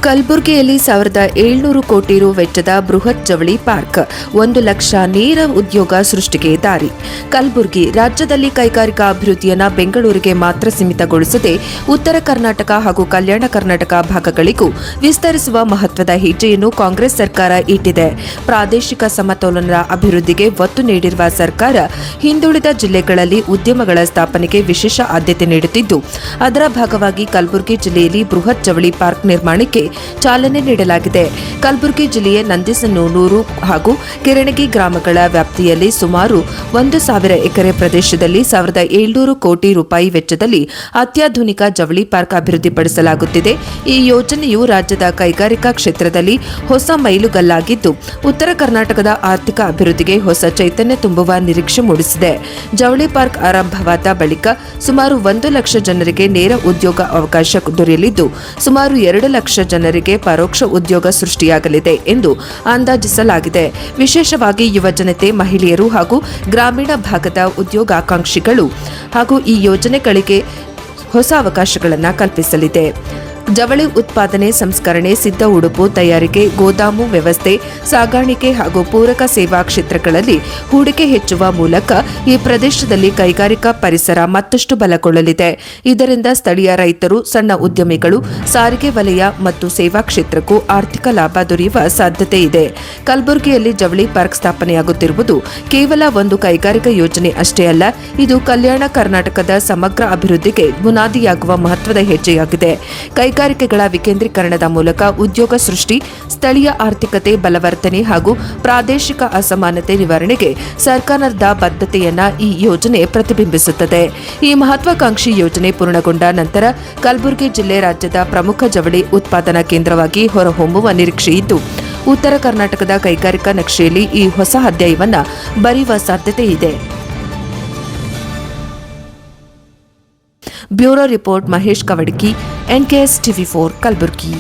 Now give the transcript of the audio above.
ಕಲಬುರಗಿಯಲ್ಲಿ 1,700 ಕೋಟಿ ರು ವೆಚ್ಚದ ಬೃಹತ್ ಜವಳಿ ಪಾರ್ಕ್ 1 ಲಕ್ಷ ನೇರ ಉದ್ಯೋಗ ಸೃಷ್ಟಿಗೆ ದಾರಿ. ಕಲಬುರಗಿ ರಾಜ್ಯದಲ್ಲಿ ಕೈಗಾರಿಕಾ ಅಭಿವೃದ್ಧಿಯನ್ನು ಬೆಂಗಳೂರಿಗೆ ಮಾತ್ರ ಸೀಮಿತಗೊಳಿಸದೆ ಉತ್ತರ ಕರ್ನಾಟಕ ಹಾಗೂ ಕಲ್ಯಾಣ ಕರ್ನಾಟಕ ಭಾಗಗಳಿಗೂ ವಿಸ್ತರಿಸುವ ಮಹತ್ವದ ಹೆಜ್ಜೆಯನ್ನು ಕಾಂಗ್ರೆಸ್ ಸರ್ಕಾರ ಇಟ್ಟಿದೆ. ಪ್ರಾದೇಶಿಕ ಸಮತೋಲನದ ಅಭಿವೃದ್ಧಿಗೆ ಒತ್ತು ನೀಡಿರುವ ಸರ್ಕಾರ ಹಿಂದುಳಿದ ಜಿಲ್ಲೆಗಳಲ್ಲಿ ಉದ್ಯಮಗಳ ಸ್ಥಾಪನೆಗೆ ವಿಶೇಷ ಆದ್ಯತೆ ನೀಡುತ್ತಿದ್ದು, ಅದರ ಭಾಗವಾಗಿ ಕಲಬುರಗಿ ಜಿಲ್ಲೆಯಲ್ಲಿ ಬೃಹತ್ ಜವಳಿ ಪಾರ್ಕ್ ನಿರ್ಮಾಣಕ್ಕೆ ಚಾಲನೆ ನೀಡಲಾಗಿದೆ. ಕಲಬುರಗಿ ಜಿಲ್ಲೆಯ ನಂದಿಸನೂರು ಹಾಗೂ ಕಿರಣಗಿ ಗ್ರಾಮಗಳ ವ್ಯಾಪ್ತಿಯಲ್ಲಿ ಸುಮಾರು 1,000 ಎಕರೆ ಪ್ರದೇಶದಲ್ಲಿ 1,700 ಕೋಟಿ ರೂಪಾಯಿ ವೆಚ್ಚದಲ್ಲಿ ಅತ್ಯಾಧುನಿಕ ಜವಳಿ ಪಾರ್ಕ್ ಅಭಿವೃದ್ಧಿಪಡಿಸಲಾಗುತ್ತಿದೆ. ಈ ಯೋಜನೆಯು ರಾಜ್ಯದ ಕೈಗಾರಿಕಾ ಕ್ಷೇತ್ರದಲ್ಲಿ ಹೊಸ ಮೈಲುಗಲ್ಲಾಗಿದ್ದು, ಉತ್ತರ ಕರ್ನಾಟಕದ ಆರ್ಥಿಕ ಅಭಿವೃದ್ಧಿಗೆ ಹೊಸ ಚೈತನ್ಯ ತುಂಬುವ ನಿರೀಕ್ಷೆ ಮೂಡಿಸಿದೆ. ಜವಳಿ ಪಾರ್ಕ್ ಆರಂಭವಾದ ಬಳಿಕ ಸುಮಾರು 1 ಲಕ್ಷ ಜನರಿಗೆ ನೇರ ಉದ್ಯೋಗ ಅವಕಾಶ ದೊರೆಯಲಿದ್ದು, ಸುಮಾರು 2 ಲಕ್ಷ ಜನರಿಗೆ ಪರೋಕ್ಷ ಉದ್ಯೋಗ ಸೃಷ್ಟಿಯಾಗಲಿದೆ ಎಂದು ಅಂದಾಜಿಸಲಾಗಿದೆ. ವಿಶೇಷವಾಗಿ ಯುವ ಜನತೆ, ಮಹಿಳೆಯರು ಹಾಗೂ ಗ್ರಾಮೀಣ ಭಾಗದ ಉದ್ಯೋಗಾಕಾಂಕ್ಷಿಗಳು ಹಾಗೂ ಈ ಯೋಜನೆಗಳಿಗೆ ಹೊಸ ಅವಕಾಶಗಳನ್ನು ಕಲ್ಪಿಸಲಿದೆ. ಜವಳಿ ಉತ್ಪಾದನೆ, ಸಂಸ್ಕರಣೆ, ಸಿದ್ಧ ಉಡುಪು ತಯಾರಿಕೆ, ಗೋದಾಮು ವ್ಯವಸ್ಥೆ, ಸಾಗಾಣಿಕೆ ಹಾಗೂ ಪೂರಕ ಸೇವಾ ಕ್ಷೇತ್ರಗಳಲ್ಲಿ ಹೂಡಿಕೆ ಹೆಚ್ಚುವ ಮೂಲಕ ಈ ಪ್ರದೇಶದಲ್ಲಿ ಕೈಗಾರಿಕಾ ಪರಿಸರ ಮತ್ತಷ್ಟು ಬಲಗೊಳ್ಳಲಿದೆ. ಇದರಿಂದ ಸ್ಥಳೀಯ ರೈತರು, ಸಣ್ಣ ಉದ್ಯಮಿಗಳು, ಸಾರಿಗೆ ವಲಯ ಮತ್ತು ಸೇವಾ ಕ್ಷೇತ್ರಕ್ಕೂ ಆರ್ಥಿಕ ಲಾಭ ದೊರೆಯುವ ಸಾಧ್ಯತೆ ಇದೆ. ಕಲಬುರಗಿಯಲ್ಲಿ ಜವಳಿ ಪಾರ್ಕ್ ಸ್ಥಾಪನೆಯಾಗುತ್ತಿರುವುದು ಕೇವಲ ಒಂದು ಕೈಗಾರಿಕಾ ಯೋಜನೆ ಅಷ್ಟೇ ಅಲ್ಲ, ಇದು ಕಲ್ಯಾಣ ಕರ್ನಾಟಕದ ಸಮಗ್ರ ಅಭಿವೃದ್ಧಿಗೆ ಬುನಾದಿಯಾಗುವ ಮಹತ್ವದ ಹೆಜ್ಜೆಯಾಗಿದೆ. ಕೈಗಾರಿಕೆಗಳ ವಿಕೇಂದ್ರೀಕರಣದ ಮೂಲಕ ಉದ್ಯೋಗ ಸೃಷ್ಟಿ, ಸ್ಥಳೀಯ ಆರ್ಥಿಕತೆ ಬಲವರ್ಧನೆ ಹಾಗೂ ಪ್ರಾದೇಶಿಕ ಅಸಮಾನತೆ ನಿವಾರಣೆಗೆ ಸರ್ಕಾರದ ಬದ್ಧತೆಯನ್ನ ಈ ಯೋಜನೆ ಪ್ರತಿಬಿಂಬಿಸುತ್ತದೆ. ಈ ಮಹತ್ವಾಕಾಂಕ್ಷಿ ಯೋಜನೆ ಪೂರ್ಣಗೊಂಡ ನಂತರ ಕಲಬುರಗಿ ಜಿಲ್ಲೆ ರಾಜ್ಯದ ಪ್ರಮುಖ ಜವಳಿ ಉತ್ಪಾದನಾ ಕೇಂದ್ರವಾಗಿ ಹೊರಹೊಮ್ಮುವ ನಿರೀಕ್ಷೆ ಇದ್ದು, ಉತ್ತರ ಕರ್ನಾಟಕದ ಕೈಗಾರಿಕಾ ನಕ್ಷೆಯಲ್ಲಿ ಈ ಹೊಸ ಅಧ್ಯಾಯವನ್ನು ಬರೆಯುವ ಸಾಧ್ಯತೆ ಇದೆ. Bureau report Mahesh Kavadaki, NKS TV4 Kalaburagi.